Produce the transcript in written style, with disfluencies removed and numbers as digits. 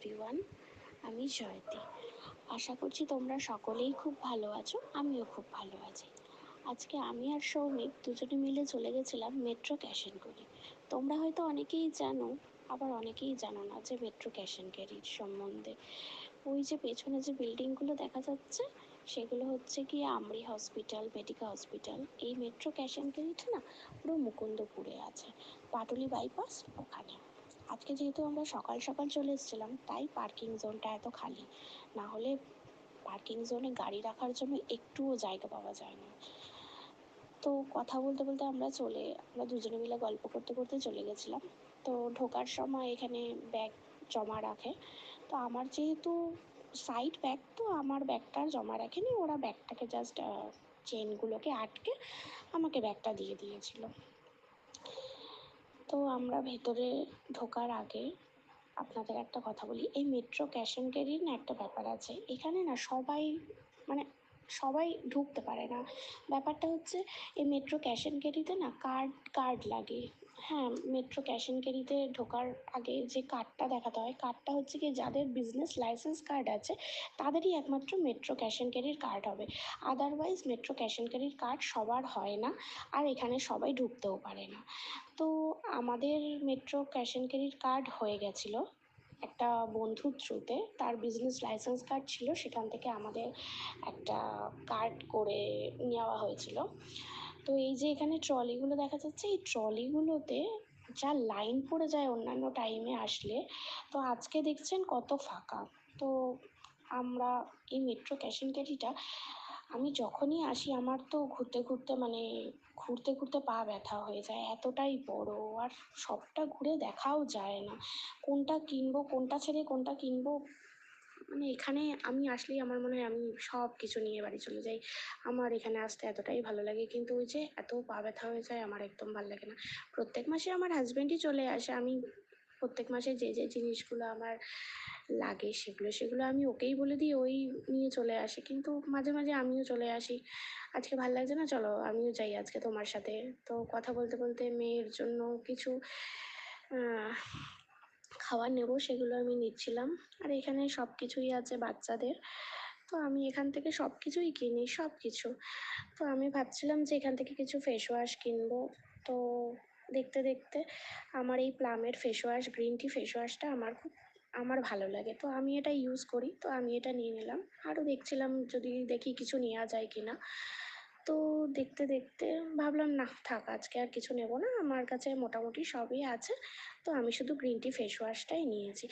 Everyone, আমি জয়তী। আশা করছি তোমরা সকলেই খুব ভালো আছো, আমিও খুব ভালো আছি। আজকে আমি আর সৌমিক দুজনে মিলে চলে গেছিলাম মেট্রো ক্যাশ এন্ড ক্যারি। তোমরা হয়তো অনেকেই জানো, আবার অনেকেই জানো না যে মেট্রো ক্যাশ এন্ড ক্যারির সম্বন্ধে। ওই যে পেছনে যে বিল্ডিংগুলো দেখা যাচ্ছে, সেগুলো হচ্ছে কি আমরি হসপিটাল, মেডিকা হসপিটাল। এই মেট্রো ক্যাশ এন্ড ক্যারিটা না পুরো মুকুন্দপুরে আছে, পাটুলি বাইপাস ওখানে। আজকে যেহেতু আমরা সকাল সকাল চলে এসেছিলাম, তাই পার্কিং জোনটা এত খালি। না হলে পার্কিং জোনে গাড়ি রাখার জন্য একটুও জায়গা পাওয়া যায় না। তো কথা বলতে বলতে আমরা দুজনে মিলে গল্প করতে করতে চলে গেছিলাম। তো ঢোকার সময় এখানে ব্যাগ জমা রাখে। তো আমার যেহেতু সাইড ব্যাগ, তো আমার ব্যাগটা জমা রাখেনি, ওরা ব্যাগটাকে জাস্ট চেনগুলোকে আটকে আমাকে ব্যাগটা দিয়ে দিয়েছিল। তো আমরা ভেতরে ঢোকার আগে আপনাদের একটা কথা বলি, এই মেট্রো ক্যাশ অ্যান্ড ক্যারির না একটা ব্যাপার আছে। এখানে না মানে সবাই ঢুকতে পারে না। ব্যাপারটা হচ্ছে, এই মেট্রো ক্যাশ অ্যান্ড ক্যারিতে না কার্ড লাগে। হ্যাঁ, মেট্রো ক্যাশ অ্যান্ড ক্যারিতে ঢোকার আগে যে কার্ডটা দেখাতে হয়, কার্ডটা হচ্ছে কি যাদের বিজনেস লাইসেন্স কার্ড আছে তাদেরই একমাত্র মেট্রো ক্যাশ অ্যান্ড ক্যারির কার্ড হবে। আদারওয়াইজ মেট্রো ক্যাশ অ্যান্ড ক্যারির কার্ড সবার হয় না, আর এখানে সবাই ঢুকতেও পারে না। তো আমাদের মেট্রো ক্যাশ অ্যান্ড ক্যারির কার্ড হয়ে গেছিলো একটা বন্ধুর থ্রুতে। তার বিজনেস লাইসেন্স কার্ড ছিল, সেখান থেকে আমাদের একটা কার্ড করে নেওয়া হয়েছিল। তো এই যে এখানে ট্রলিগুলো দেখা যাচ্ছে, এই ট্রলিগুলোতে যা লাইন পড়ে যায় অন্যান্য টাইমে আসলে, তো আজকে দেখছেন কত ফাঁকা। তো আমরা এই মেট্রো ক্যাশ অ্যান্ড ক্যারিটা, আমি যখনই আসি আমার তো ঘুরতে ঘুরতে পা ব্যথা হয়ে যায়, এতটাই বড়। আর সবটা ঘুরে দেখাও যায় না, কোনটা কিনবো, কোনটা ছেড়ে কোনটা কিনবো। মানে এখানে আমি আসলেই আমার মনে হয় আমি সব কিছু নিয়ে বাড়ি চলে যাই। আমার এখানে আসতে এতটাই ভালো লাগে, কিন্তু ওই যে এত পা ব্যথা হয়ে যায়, আমার একদম ভালো লাগে না। প্রত্যেক মাসে আমার হাজব্যান্ডই চলে আসে, আমি প্রত্যেক মাসে যে যে জিনিসগুলো আমার লাগে সেগুলো আমি ওকেই বলে দিই, ওই নিয়ে চলে আসে। কিন্তু মাঝে মাঝে আমিও চলে আসি, আজকে ভালো লাগছে না, চলো আমিও যাই আজকে তোমার সাথে। তো কথা বলতে বলতে মেয়ের জন্য কিছু খাবার নেব, সেগুলো আমি নিচ্ছিলাম। আর এখানে সব কিছুই আছে বাচ্চাদের, তো আমি এখান থেকে সব কিছুই কিনি, সব কিছু। তো আমি ভাবছিলাম যে এখান থেকে কিছু ফেস ওয়াশ কিনবো। তো দেখতে দেখতে আমার এই প্লামের face wash, green tea face ওয়াশটা আমার ভালো লাগে, তো আমি এটা ইউজ করি, তো আমি এটা নিয়ে নিলাম। আরও দেখছিলাম যদি দেখি কিছু নেওয়া যায় কি না। তো দেখতে দেখতে ভাবলাম না থাক, আজকে আর কিছু নেব না, আমার কাছে মোটামুটি সবই আছে। তো আমি শুধু গ্রিন টি ফেস ওয়াশটাই নিয়েছি।